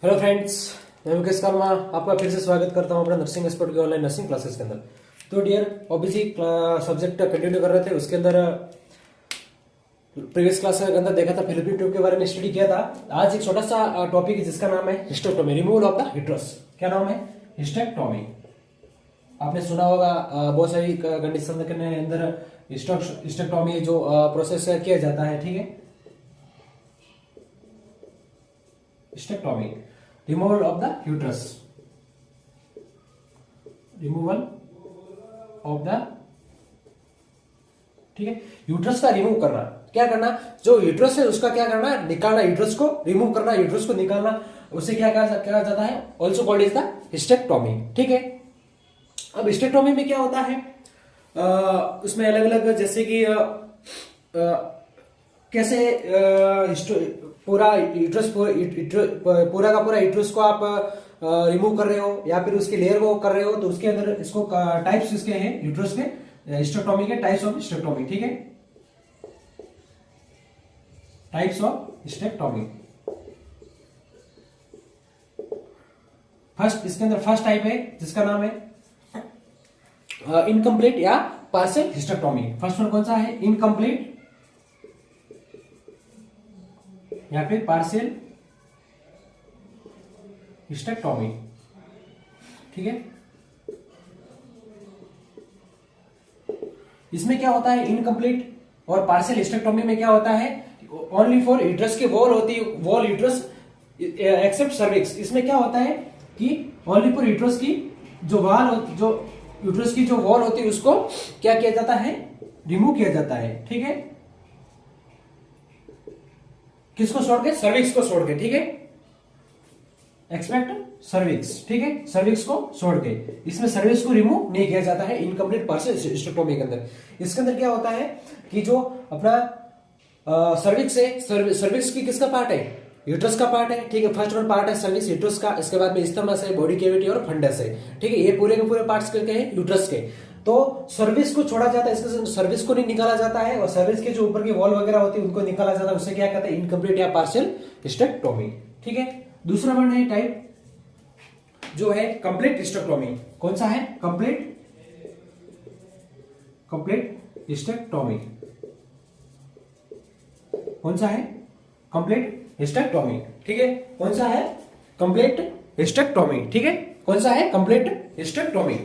Hello friends, मैं मुकेश कर्मा आपका फिर से स्वागत करता हूं अपने नर्सिंग एक्सपर्ट के ऑनलाइन नर्सिंग क्लासेस के अंदर। तो डियर, ओबीसी सब्जेक्ट कंटिन्यू कर रहे थे। उसके अंदर प्रीवियस क्लास के अंदर देखा था, फिलिपिन ट्यूब के बारे में स्टडी किया था। आज एक छोटा सा टॉपिक है जिसका नाम है hysterectomy, removal of the uterus. क्या नाम है? हिस्टेक्टोमी। आपने सुना होगा, बहुत सारी कंडीशन के अंदर हिस्टेक्टोमी जो प्रोसेस किया जाता है, ठीक है। Hysterectomy, removal of the uterus, removal of the, ठीक है, यूट्रस का रिमूव करना। क्या करना? जो यूट्रस है उसका क्या करना? निकालना, यूट्रस को रिमूव करना, यूट्रस को निकालना। उसे क्या कहा जाता है? Also called is the hysterectomy, ठीक है। अब हिस्टेक्टोमी में क्या होता है? उसमें अलग अलग, जैसे कि कैसे पूरा यूट्रस, पूरा का पूरा यूट्रस को आप रिमूव कर रहे हो या फिर उसके लेयर को कर रहे हो, तो उसके अंदर इसको टाइप्स इसके हैं यूट्रस के, हिस्टेक्टोमी के टाइप्स ऑफ हिस्टेक्टोमी, ठीक है। Types of hysterectomy. फर्स्ट, इसके अंदर फर्स्ट टाइप है जिसका नाम है इनकम्प्लीट या पार्शियल हिस्टेक्टोमी। फर्स्ट वन कौन सा है? इनकम्प्लीट या फिर पार्शियल हिस्टेक्टोमी, ठीक है। इसमें क्या होता है? इनकम्प्लीट और पार्शियल हिस्टेक्टोमी में क्या होता है? ओनली फॉर यूट्रस की वॉल होती है, वॉल यूट्रस एक्सेप्ट सर्विक्स। इसमें क्या होता है कि ओनली फॉर यूट्रस की जो वॉल, जो यूट्रस की जो वॉल होती है उसको क्या किया जाता है? रिमूव किया जाता है, ठीक है। किसको छोड़ के? सर्विक्स को छोड़ के, ठीक है। एक्सपेक्ट सर्विक्स, ठीक है, सर्विक्स को छोड़ के। इसमें सर्विक्स को रिमूव नहीं किया जाता है इनकम्प्लीट पार्शियल हिस्टेक्टोमी के अंदर। इसके अंदर क्या होता है कि जो अपना सर्विक्स है, सर्विक्स की किसका पार्ट है? यूट्रस का पार्ट है, ठीक है। फर्स्ट वन पार्ट है सर्विक्स यूट्रस का। इसके बाद में स्टमस है, बॉडी कैविटी और फंडस है, ठीक है। ये पूरे के पूरे पार्ट्स करके हैं यूट्रस के। तो सर्विस को छोड़ा जाता है, इसके सर्विस को नहीं निकाला जाता है, और सर्विस के जो ऊपर की वॉल वगैरह होती है उनको निकाला जाता है। उससे क्या कहते हैं? इनकम्प्लीट या पार्शियल हिस्टेक्टोमी, ठीक है। दूसरा वन है टाइप जो है कंप्लीट हिस्टेक्टोमी। कौन सा है? Complete hysterectomy. कौन सा है? कंप्लीट हिस्टेक्टोमी, ठीक है। कौन सा है? कंप्लीट हिस्टेक्टोमी, ठीक है। कौन सा है? Complete hysterectomy.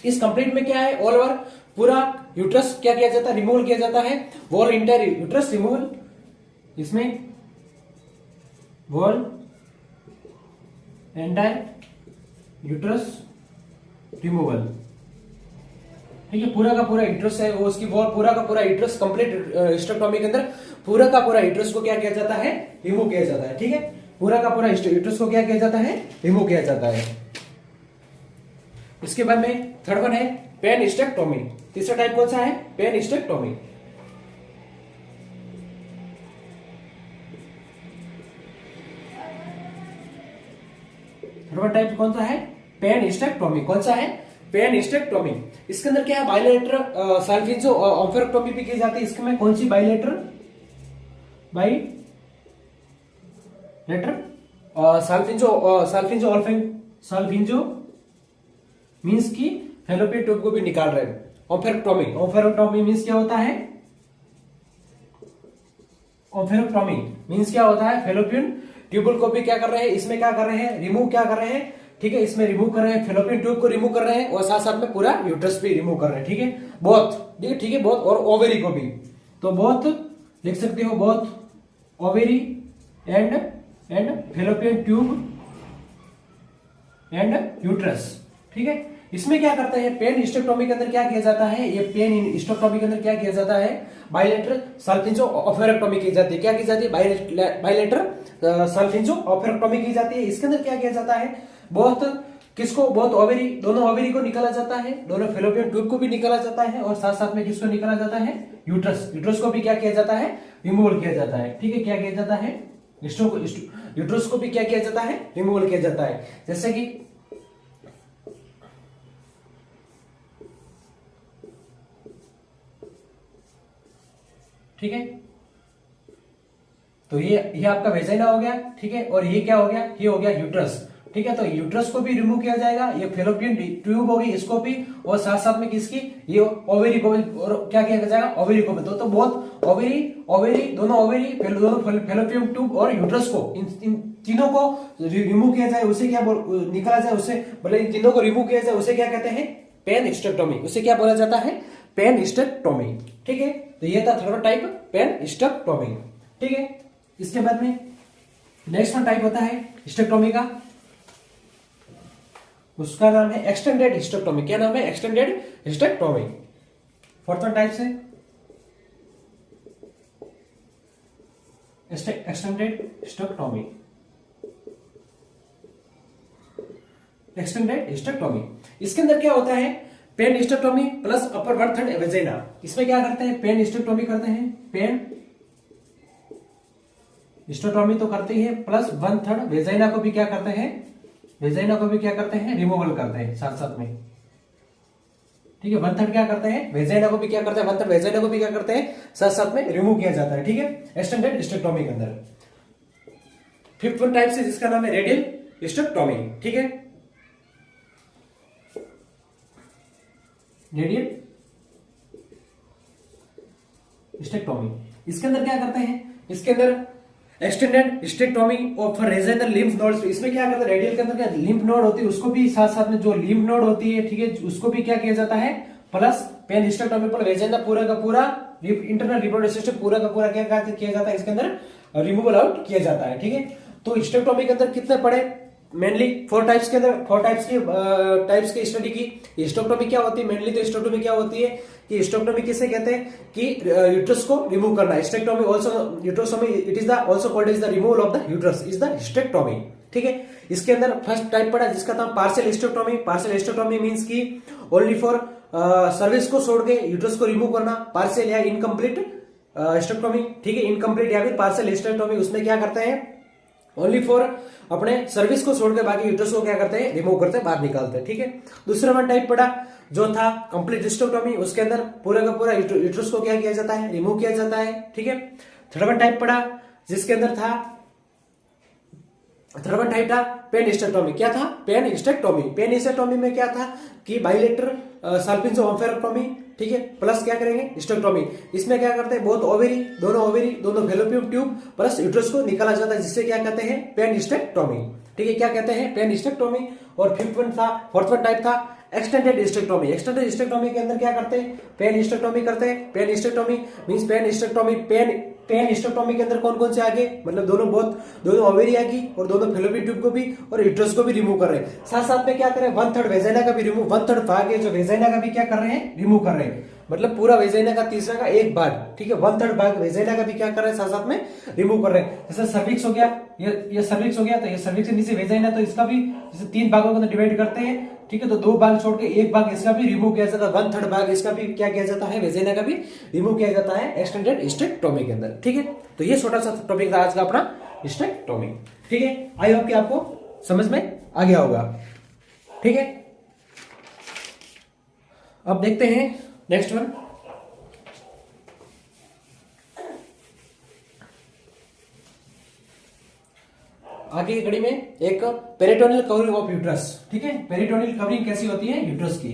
इस कंप्लीट में क्या है? ऑल ओवर पूरा यूट्रस क्या किया जाता है? रिमूवल किया जाता है। वॉल इंटायर यूट्रस रिमूवल, इसमें वॉल एंटायर यूट्रस रिमूवल, ठीक है। पूरा का पूरा यूट्रस है वो, उसकी वॉल, पूरा का पूरा यूट्रस कंप्लीट हिस्टेक्टोमी के अंदर पूरा का पूरा यूट्रस को क्या किया जाता है? रिमूव किया जाता है, ठीक है। पूरा का पूरा यूट्रस को क्या किया जाता है? रिमूव किया जाता है। इसके बाद में थर्ड वन है पेन हिस्टेक्टोमी। तीसरा टाइप कौन सा है? Pan hysterectomy. थर्ड टाइप कौन सा है? Pan hysterectomy. कौन सा है? Pan hysterectomy. इसके अंदर क्या है? बाइलेटरल साल्फिंजो ऑम्फेरेक्टोमी भी की जाती है। इसमें कौन सी? बाइलेटरल साल्फिंजो मींस की फैलोपियन ट्यूब को भी निकाल रहे हैं। ऑम्फेरेक्टोमी मींस क्या होता है? ऑम्फेरेक्टोमी मींस क्या होता है? फैलोपियन ट्यूबल को भी क्या कर रहे हैं? इसमें क्या कर रहे हैं? रिमूव क्या कर रहे हैं, ठीक है। इसमें रिमूव कर रहे हैं, फैलोपियन ट्यूब को रिमूव कर रहे हैं, और साथ साथ में पूरा यूट्रस भी रिमूव कर रहे हैं, ठीक है। बोथ, ठीक है, बोथ, और ओवेरी को भी। तो बोथ लिख सकते हो, both ovary and fallopian tube and uterus, ठीक है। इसमें क्या करते हैं? पेन हिस्टेक्टोमी के अंदर क्या किया जाता है? ये पेन हिस्टेक्टोमी के अंदर क्या किया जाता है? बाइलेटरल साल्फिंजो ऑम्फेरेक्टोमी की जाती है। क्या की जाती है? बाइलेटरल साल्फिंजो ऑम्फेरेक्टोमी की जाती है। इसके अंदर क्या किया जाता है? बहुत किसको? बहुत ओवेरी, दोनों ओवेरी को निकाला जाता है, दोनों फैलोपियन ट्यूब को भी निकाला जाता है, और साथ साथ में किसको निकाला जाता है? यूट्रस को भी क्या किया जाता है? रिमूवल किया जाता है, ठीक है। क्या किया जाता है? यूट्रस को भी क्या किया जाता है? रिमूवल किया जाता है। जैसे कि ठीक है, तो ये आपका वेजाइना हो गया, ठीक है। और ये क्या हो गया, ये हो गया यूट्रस, ठीक है। तो यूट्रस को भी रिमूव किया जाएगा, ये फेलोपियन ट्यूब होगी इसको भी, और साथ साथ में किसकी, ये ओवेरी को भी, और क्या किया जाएगा, ओवेरी को भी। तो बहुत ओवेरी दोनों फेलोपियन ट्यूब और यूट्रस को, इन तीनों को रिमूव किया जाए, उसे क्या निकाला जाए, उसे मतलब इन तीनों को रिमूव किया जाए, उसे क्या कहते हैं, पेनिस्टेक्टोमी। उसे क्या बोला जाता है, पेनिस्टेक्टोमी, ठीक है। तो ये था थर्ड टाइप, पेनिस्टेक्टोमी, ठीक है। इसके बाद में नेक्स्ट वन टाइप होता है हिस्टेक्टोमी का, उसका नाम है एक्सटेंडेड हिस्टेक्टोमी। क्या नाम है, extended hysterectomy. Fourth one type से एक्सटेंडेड हिस्टेक्टोमी, एक्सटेंडेड हिस्टेक्टोमी। इसके अंदर क्या होता है, pan hysterectomy plus upper one third vagina. इसमें क्या करते हैं, पेन हिस्टेक्टोमी करते हैं, पेन हिस्टेक्टोमी तो करते ही है, प्लस वन थर्ड वेजाइना को भी क्या करते हैं, वेजाइना को भी क्या करते हैं, रिमूवल करते हैं साथ साथ में, ठीक है। वन थर्ड क्या करते हैं, वेजाइना को भी क्या करते हैं, वन थर्ड वेजाइना को भी क्या करते हैं, साथ साथ में रिमूव किया जाता है, ठीक है, एक्सटेंडेड हिस्टेक्टोमी के अंदर। फिफ्थ वन टाइप से जिसका नाम है रेडियल हिस्टेक्टोमी, ठीक है, रेडियल हिस्टेक्टोमी। इसके अंदर क्या करते हैं, इसके अंदर एक्सटेंडेड हिस्टेक्टोमी और फॉर रेजनल लिम्फ नोड्स। इसमें क्या करते हैं, रेडियल के अंदर क्या लिम्फ नोड होती है, उसको भी साथ साथ में जो लिम्फ नोड होती है, ठीक है, उसको भी क्या किया जाता है, प्लस पेन हिस्टेक्टोमी पर वेजाइना पूरा का पूरा इंटरनल रिप्रोडक्टिव सिस्टम पूरा का पूरा क्या किया जाता है, इसके अंदर रिमूवल आउट किया जाता है, ठीक है। तो हिस्टेक्टोमी के अंदर कितने पड़े, मेनली फोर टाइप्स के अंदर, फोर टाइप्स की स्टडी की। हिस्टेक्टोमी क्या होती है, मेनली तो हिस्टेक्टोमी क्या होती है कि हिस्टेक्टोमी किसे कहते हैं कि यूट्रस को रिमूव करना। हिस्टेक्टोमी आल्सो यूट्रोस्टोमी, it is the also called as the removal of the uterus is the hysterectomy, ठीक है। इसके अंदर फर्स्ट टाइप पड़ा जिसका नाम partial hysterectomy. Partial hysterectomy means की ओनली फॉर सर्विस को छोड़ के यूट्रस को रिमूव करना, पार्शियल या इनकम्प्लीट हिस्टेक्टोमी, ठीक है, इनकम्प्लीट या फिर पार्शियल हिस्टेक्टोमी। उसमें क्या करते हैं, ओनली फॉर अपने सर्विस को छोड़ के बाकी यूट्रस को क्या करते हैं, रिमूव करते हैं, बाहर निकालते हैं, ठीक है। दूसरा वन टाइप पड़ा जो था कंप्लीट हिस्टेक्टोमी, उसके अंदर पूरा का पूरा यूट्रस को क्या किया जाता है, रिमूव किया जाता है, ठीक है। थर्ड वन टाइप पड़ा जिसके अंदर था, थर्ड वन टाइप था पेन हिस्टेक्टोमी। क्या था, पेन हिस्टेक्टोमी। पेन हिस्टेक्टोमी में क्या था कि बाइलेटरल साल्पिंगोम्फेरेक्टोमी, ठीक है, प्लस क्या करेंगे, हिस्टेक्टोमी। इसमें क्या करते हैं, बहुत ओवेरी दोनों फेलोपियन ट्यूब प्लस यूट्रस को निकाला जाता है, जिससे क्या कहते हैं, पेन हिस्टेक्टोमी, ठीक है, क्या कहते हैं, पेन हिस्टेक्टोमी। और फिफ्थ वन था, फोर्थ वन टाइप था एक्सटेंडेड हिस्टेक्टोमी। एक्सटेंडेड हिस्टेक्टोमी के अंदर क्या करते हैं, पेन हिस्टेक्टोमी करते हैं। Pan hysterectomy means pan hysterectomy, pan hysterectomy के अंदर कौन कौन से आगे, मतलब दोनों ओवेरी आगे और दोनों फेलोपियन ट्यूब को भी और यूट्रस को भी रिमूव कर रहे हैं। साथ साथ में क्या कर रहे हैं, वन थर्ड वेजाइना का भी रिमूव, वन थर्ड भाग है जो वेजाइना का भी क्या कर रहे हैं, रिमूव कर रहे हैं। मतलब पूरा वेजाइना का तीसरा का एक भाग, ठीक है, वन थर्ड भाग वेजाइना का भी क्या कर रहे हैं, साथ साथ में रिमूव कर रहे हैं। जैसे सर्विक्स हो गया, ये सर्विक्स हो गया, तो ये सर्विक्स के नीचे वेजाइना, तो इसका भी जैसे तीन भागों के अंदर डिवाइड करते हैं, ठीक है। तो दो भाग छोड़ के एक भाग इसका भी रिमूव किया जाता है, वन थर्ड भाग इसका भी क्या किया जाता है, वेजाइना का भी रिमूव किया जाता है एक्सटेंडेड हिस्टेक्टोमी के अंदर, ठीक है। तो ये छोटा सा टॉपिक था आज का अपना हिस्टेक्टोमी, ठीक है। आई होप कि आपको समझ में आ गया होगा, ठीक है। अब देखते हैं नेक्स्ट वन। आगे की कड़ी में एक पेरिटोनियल कवरिंग ऑफ यूट्रस, ठीक है। पेरिटोनियल कवरिंग कैसी होती है यूट्रस की,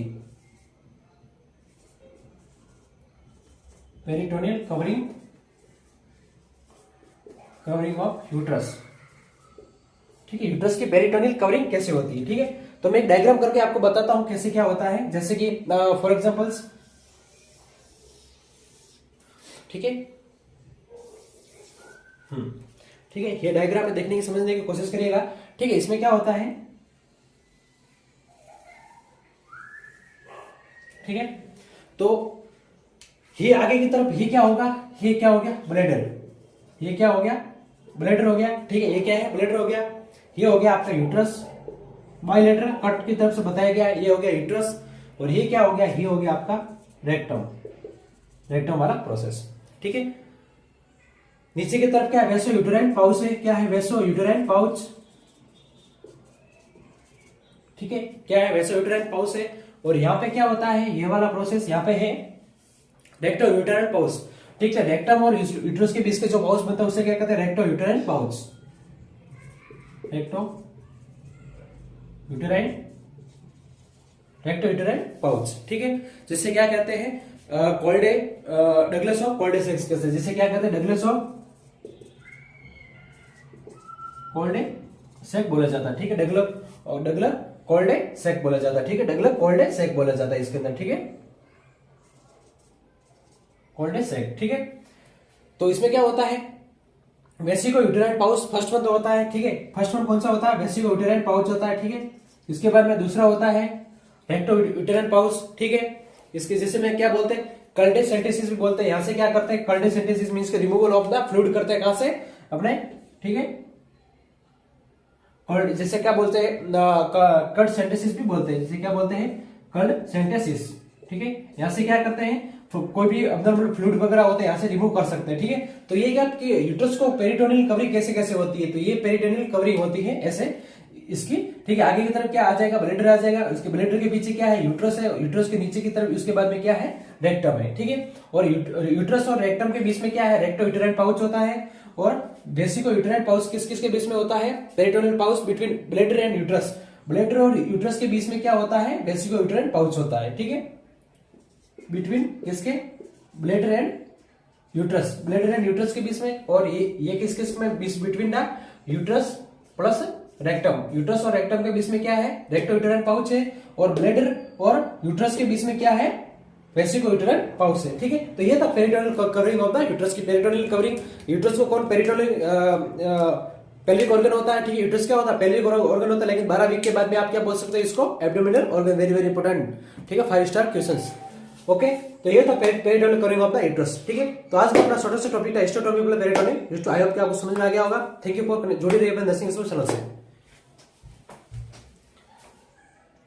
पेरिटोनियल कवरिंग ऑफ यूट्रस, ठीक है। यूट्रस की पेरिटोनियल कवरिंग कैसे होती है, ठीक है। तो मैं एक डायग्राम करके आपको बताता हूं कैसे क्या होता है, जैसे कि फॉर एग्जांपल्स, ठीक है, ठीक है। ये डायग्राम में देखने की समझने की कोशिश करिएगा, ठीक है। इसमें क्या होता है, ठीक है, तो ये आगे की तरफ ये क्या होगा, ये क्या हो गया, ब्लैडर, ये क्या हो गया, ब्लैडर हो गया, ठीक है। ये क्या है, ब्लैडर हो गया। ये हो गया आपका यूट्रस, बाइलेटरल कट की तरफ से बताया गया, ये हो गया यूट्रस। और ये क्या हो गया, ये हो गया आपका रेक्टम, रेक्टम वाला प्रोसेस, ठीक है। नीचे की तरफ क्या है, वेसो यूटेराइन पाउच है, क्या है, वेसो यूटेराइन पाउच, ठीक है, क्या है, वेसो यूटेराइन पाउच है। और यहाँ पे क्या होता है, ये वाला प्रोसेस यहाँ पे है रेक्टो यूटेराइन पाउच। ठीक है। रेक्टम और यूट्रस के बीच के जो पाउच बनता है उसे क्या कहते हैं, recto uterine pouch, recto uterine, recto uterine pouch, ठीक है। जिससे क्या कहते हैं, कॉल्डे डगलस ऑफ कॉल्डे सेक्स, जिसे क्या कहते हैं, डगलस ऑफ कॉल्डे सेक बोला जाता है, ठीक है। डगलर कॉल्डे सेक बोला जाता है, ठीक है। डगलर कॉल्डे सेक बोला जाता है इसके अंदर, ठीक है, कॉल्डे सेक, ठीक है। तो इसमें क्या होता है, vesico uterine pouch first one तो होता है, ठीक है। फर्स्ट वन कौन सा होता है, वेसिको यूटेराइन पाउच होता है, ठीक है। इसके बाद में दूसरा होता है रेक्टो यूटेराइन पाउच, ठीक है। इसके जैसे में क्या बोलते हैं, कल्डेसेंटेसिस भी बोलते हैं। यहां से क्या करते हैं, culdocentesis means removal of the fluid करते हैं, कहां से, अपने, ठीक है। और जैसे क्या बोलते हैं, कर्ड सेंटेसिस भी बोलते हैं, जैसे क्या बोलते हैं, कर्ड सेंटेसिस, ठीक है। यहां से क्या करते हैं, कोई भी अब्डोमिनल फ्लूइड वगैरह होते हैं यहां से रिमूव कर सकते हैं, ठीक है। तो ये क्या कि यूट्रस को पेरिटोनियल कवरिंग कैसे कैसे होती है, तो ये पेरिटोनियल कवरिंग होती है ऐसे इसकी, ठीक है। आगे की तरफ क्या आ जाएगा, ब्लैडर आ जाएगा, उसके ब्लैडर के पीछे क्या है, यूट्रस है, यूट्रस के नीचे की तरफ उसके बाद में क्या है, रेक्टम है, ठीक है। और यूट्रस और रेक्टम के बीच में क्या है, रेक्टो यूटेराइन पाउच होता है। और वेसिको यूटेराइन पाउच किस किस के बीच में होता है, peritoneal pouch between bladder and uterus, bladder और यूट्रस के बीच में क्या होता है, वेसिको यूटेराइन पाउच होता है, ठीक है। बिटवीन किसके, bladder and uterus, bladder and uterus के बीच में। और ये किस किस में, between the uterus plus rectum, uterus और रेक्टम के बीच में क्या है, रेक्टो यूटेराइन पाउच है। और ब्लैडर और यूट्रस के बीच में क्या है, वेसिको यूटेराइन पाउच है, ठीक है। तो ये था पेरिटोनियल कवरिंग होता है यूट्रस की, पेरिटोनियल कवरिंग। यूट्रस को कौन पेरिटोनियल पेल्विक ऑर्गन होता है, ठीक है। यूट्रस क्या होता है, पेल्विक ऑर्गन होता है, लेकिन 12 वीक के बाद में आप क्या बोल सकते हैं इसको, abdominal organ, very very important, ठीक है, 5 स्टार क्वेश्चंस, ओके। तो ये था peritoneal covering of the uterus, ठीक है। तो आज का अपना छोटा सा टॉपिक था हिस्टोटॉमी पेरिटोनियल। आई होप कि आपको समझ में आ गया होगा। थैंक यू फॉर जुड़े रहिए अपने नर्सिंग चैनल से।